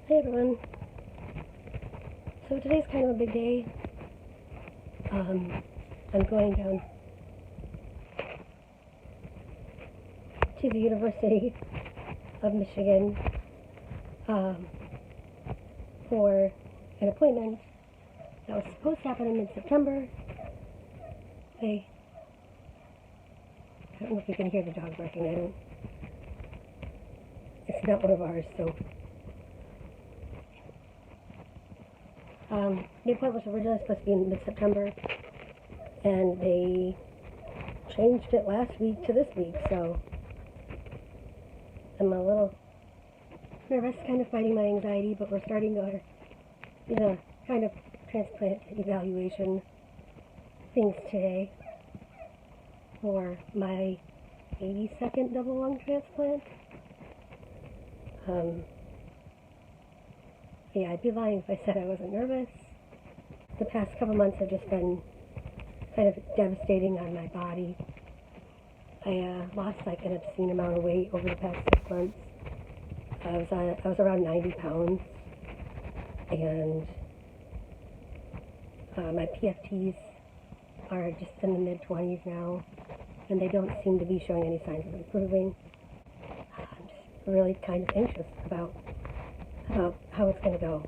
Hey everyone. So today's kind of a big day. I'm going down to the University of Michigan for an appointment that was supposed to happen in mid-September. I don't know if you can hear the dog barking. It's not one of ours, so. The appointment was originally supposed to be in mid-September, and they changed it last week to this week, so I'm a little nervous, kind of fighting my anxiety, but we're starting our, kind of transplant evaluation things today for my 82nd double lung transplant. Yeah, I'd be lying if I said I wasn't nervous. The past couple months have just been kind of devastating on my body. I lost like an obscene amount of weight over the past 6 months. I was around 90 pounds, and my PFTs are just in the mid-20s now, and they don't seem to be showing any signs of improving. I'm just really kind of anxious about how it's going to go.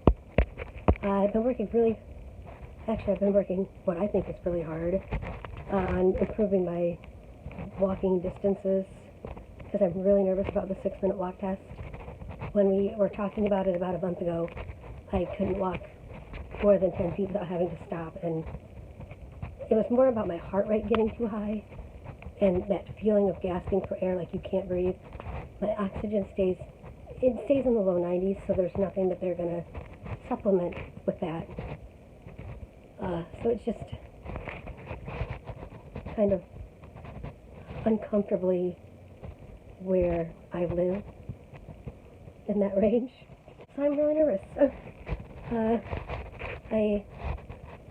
I've been working what I think is really hard on improving my walking distances, because I'm really nervous about the 6-minute walk test. When we were talking about it about a month ago, I couldn't walk more than 10 feet without having to stop, and it was more about my heart rate getting too high and that feeling of gasping for air like you can't breathe. My oxygen stays in the low 90s, so there's nothing that they're going to supplement with that. So it's just kind of uncomfortably where I live in that range. So I'm really nervous. I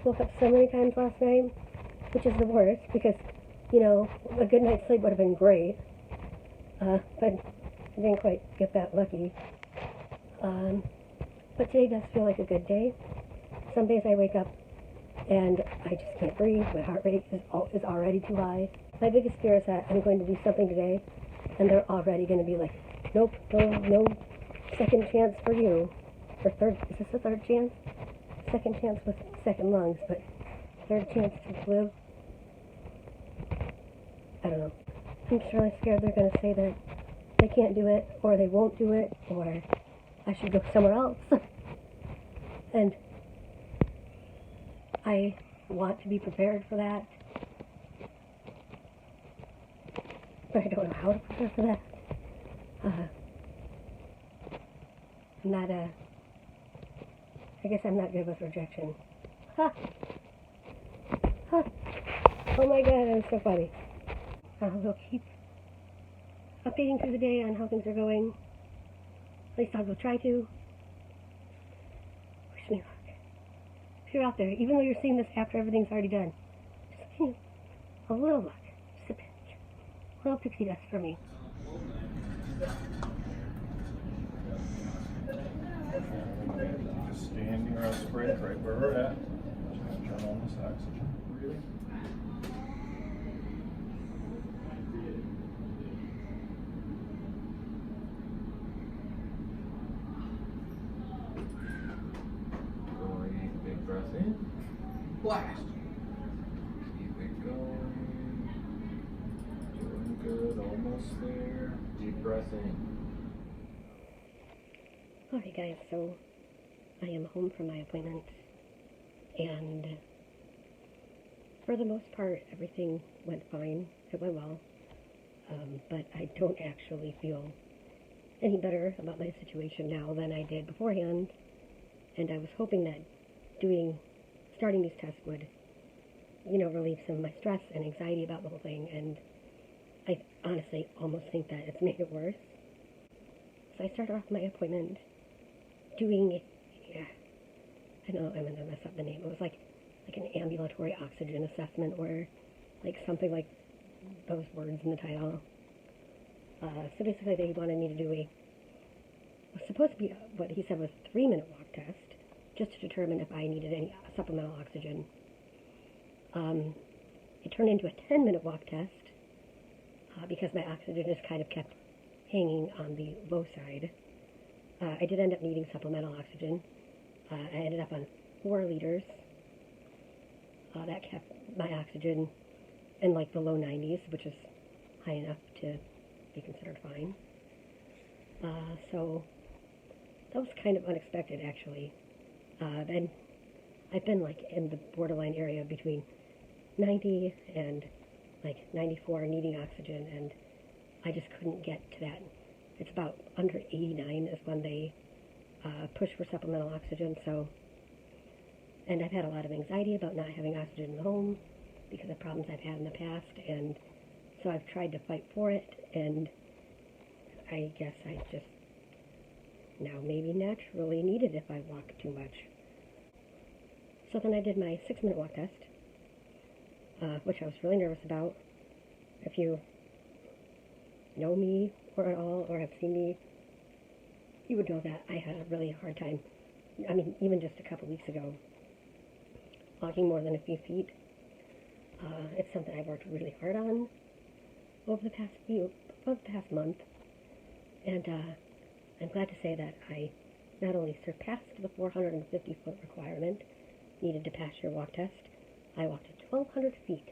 woke up so many times last night, which is the worst, because, a good night's sleep would have been great. But I didn't quite get that lucky. But today does feel like a good day. Some days I wake up and I just can't breathe. My heart rate is already too high. My biggest fear is that I'm going to do something today and they're already going to be like, nope, no second chance for you. Or third, is this a third chance? Second chance with second lungs, but third chance to live? I don't know. I'm just really scared they're going to say that they can't do it, or they won't do it, or I should go somewhere else. And I want to be prepared for that, but I don't know how to prepare for that. I guess I'm not good with rejection. Ha! Ha! Oh my god, I'm so funny. We'll keep updating through the day on how things are going. At least I will try to. Wish me luck. If you're out there, even though you're seeing this after everything's already done, just a little luck. Just a pinch. A little pixie dust for me. Just stand near us, spread right where we're at. Just turn on this oxygen. Really? Big breath in. Blast. Keep it going. Doing good. Almost there. Deep breath in. Alright guys, so I am home from my appointment, and for the most part everything went fine. It went well, but I don't actually feel any better about my situation now than I did beforehand, and I was hoping that starting these tests would, relieve some of my stress and anxiety about the whole thing, and I honestly almost think that it's made it worse. So I started off my appointment doing, I know I'm going to mess up the name. It was like an ambulatory oxygen assessment, or like something like those words in the title. So basically they wanted me to do was supposed to be what he said was a 3-minute walk test, just to determine if I needed any supplemental oxygen. It turned into a 10-minute walk test because my oxygen just kind of kept hanging on the low side. I did end up needing supplemental oxygen. I ended up on 4 liters. That kept my oxygen in like the low 90s, which is high enough to be considered fine. So that was kind of unexpected, actually. Then I've been like in the borderline area between 90 and like 94 needing oxygen, and I just couldn't get to that. It's about under 89 is when they push for supplemental oxygen. So, and I've had a lot of anxiety about not having oxygen in the home because of problems I've had in the past, and so I've tried to fight for it, and I guess I just now maybe naturally need it if I walk too much. So then I did my 6-minute walk test, which I was really nervous about. If you know me or at all, or have seen me, you would know that I had a really hard time. I mean, even just a couple weeks ago, walking more than a few feet. It's something I've worked really hard on over the past month, and I'm glad to say that I not only surpassed the 450-foot requirement needed to pass your walk test, I walked 1,200 feet,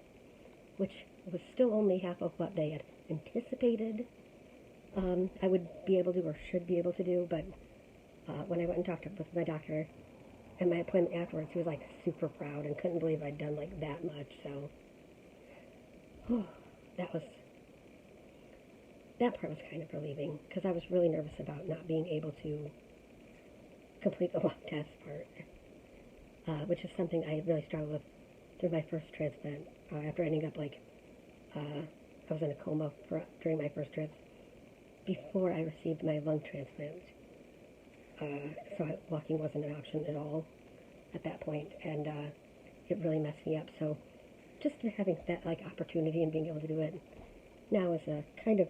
which was still only half of what they had anticipated I would be able to or should be able to do, but when I went and talked with my doctor and my appointment afterwards, he was like super proud and couldn't believe I'd done like that much, so that part was kind of relieving, because I was really nervous about not being able to complete the walk test part, which is something I really struggled with through my first transplant. After ending up I was in a coma during my first trip before I received my lung transplant, so walking wasn't an option at all at that point, and it really messed me up. So just having that opportunity and being able to do it now is a kind of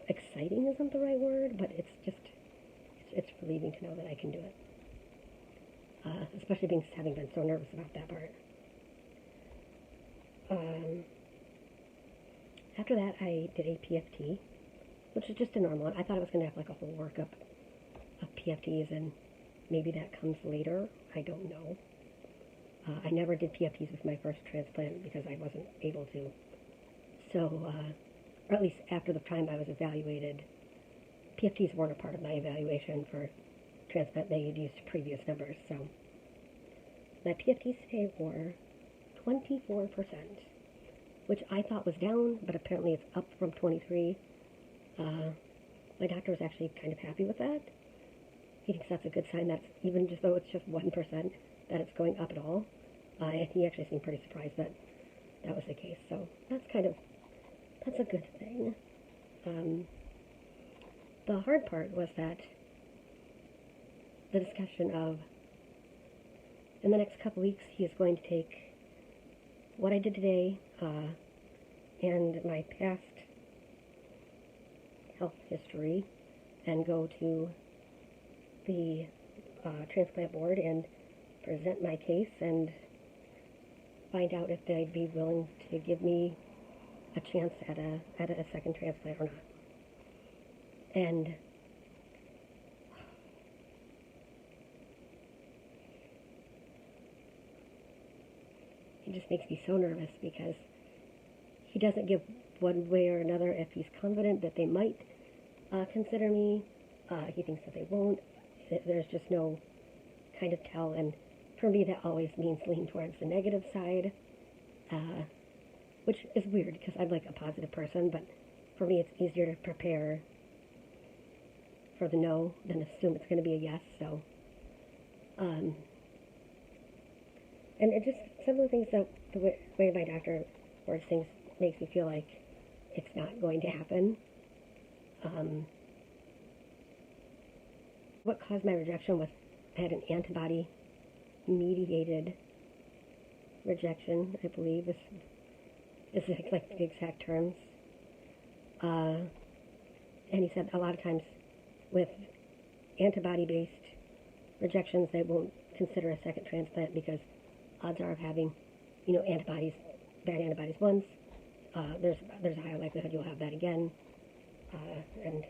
exciting isn't the right word, but it's relieving to know that I can do it, especially having been so nervous about that part. After that, I did a PFT, which is just a normal one. I thought I was going to have a whole workup of PFTs, and maybe that comes later. I don't know. I never did PFTs with my first transplant because I wasn't able to. So, or at least after the time I was evaluated, PFTs weren't a part of my evaluation for transplant. They had used previous numbers. So my PFTs today were 24%, which I thought was down, but apparently it's up from 23. My doctor was actually kind of happy with that. He thinks that's a good sign. That's even just though it's just 1%, that it's going up at all. And he actually seemed pretty surprised that that was the case. So that's a good thing. The hard part was that the discussion of, in the next couple weeks, he is going to take what I did today and my past health history and go to the transplant board and present my case and find out if they'd be willing to give me a chance at a second transplant or not. And it just makes me so nervous because he doesn't give one way or another if he's confident that they might consider me. He thinks that they won't. There's just no kind of tell, and for me that always means lean towards the negative side, which is weird because I'm a positive person, but for me it's easier to prepare for the no than assume it's going to be a yes. So and it just, some of the things that the way my doctor words things makes me feel like it's not going to happen. What caused my rejection was I had an antibody mediated rejection, I believe is the exact terms. And he said a lot of times with antibody-based rejections, they won't consider a second transplant because odds are of having, antibodies, bad antibodies once, there's a higher likelihood you'll have that again. And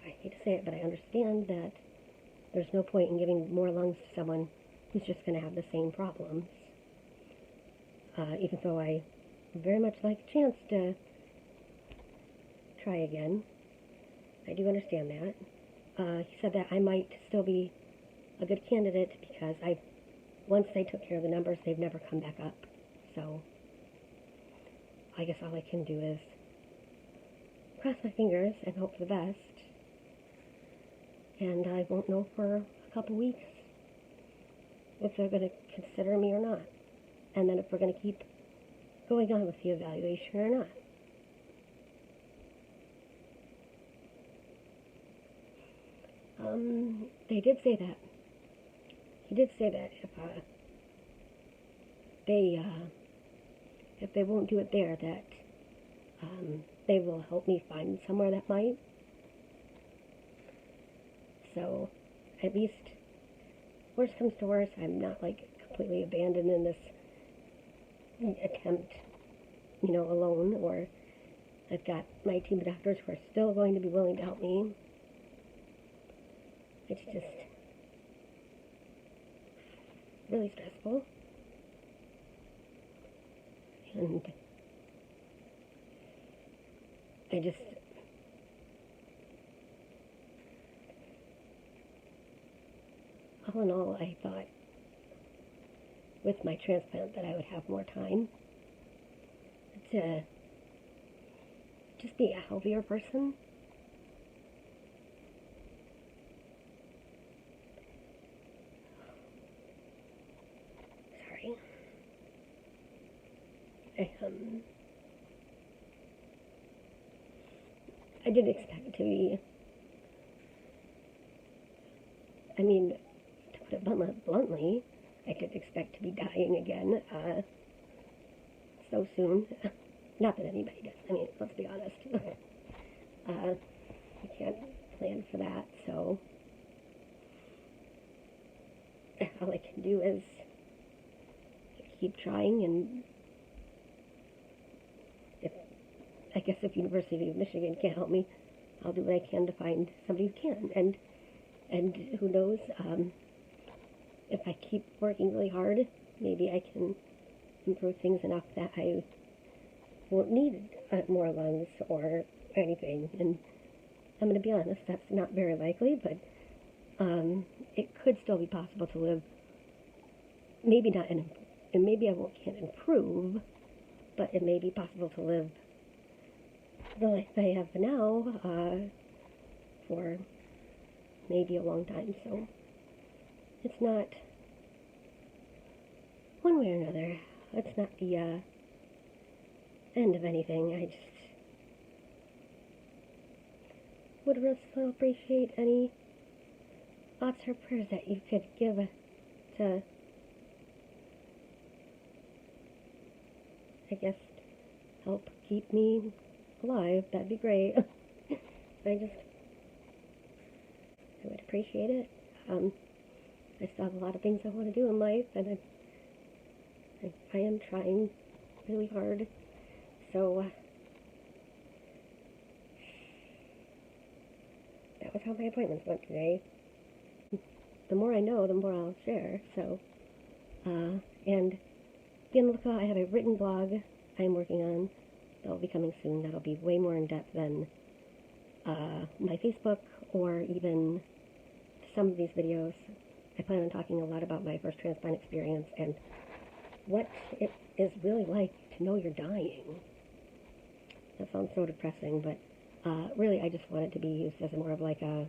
I hate to say it, but I understand that there's no point in giving more lungs to someone who's just going to have the same problems. Even though I very much like a chance to try again. I do understand that. He said that I might still be a good candidate because once they took care of the numbers, they've never come back up. So I guess all I can do is cross my fingers and hope for the best. And I won't know for a couple weeks if they're going to consider me or not. And then if we're going to keep going on with the evaluation or not. They did say that. He did say that if they won't do it there, that they will help me find somewhere that might. So, at least, worst comes to worst, I'm not completely abandoned in this attempt, alone, or I've got my team of doctors who are still going to be willing to help me. It's just really stressful. And all in all, I thought with my transplant that I would have more time to just be a healthier person. Sorry. I didn't expect it to be, to put it bluntly, I didn't expect to be dying again so soon. Not that anybody does. Let's be honest. You can't plan for that, so all I can do is keep trying, and if University of Michigan can't help me, I'll do what I can to find somebody who can, and who knows, if I keep working really hard, maybe I can improve things enough that I won't need more lungs or anything. And I'm going to be honest, that's not very likely, but it could still be possible to live, maybe not, and maybe can't improve, but it may be possible to live the life I have now for maybe a long time. So it's not, one way or another, it's not the end of anything. I just would really so appreciate any thoughts or prayers that you could give to, help keep me alive. That'd be great. I would appreciate it. I still have a lot of things I want to do in life, and I am trying really hard. So that was how my appointments went today. The more I know, the more I'll share. So, and be on the lookout. I have a written blog I'm working on that'll be coming soon. That'll be way more in depth than my Facebook or even some of these videos. I plan on talking a lot about my first transplant experience and what it is really like to know you're dying. That sounds so depressing, but really I just want it to be used as more of a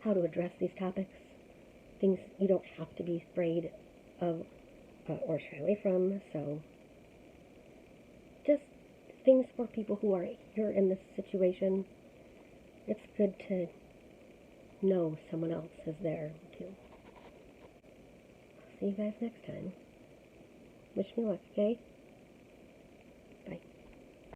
how to address these topics. Things you don't have to be afraid of or shy away from. So just things for people who are here in this situation. It's good to know someone else is there too. See you guys next time. Wish me luck, okay?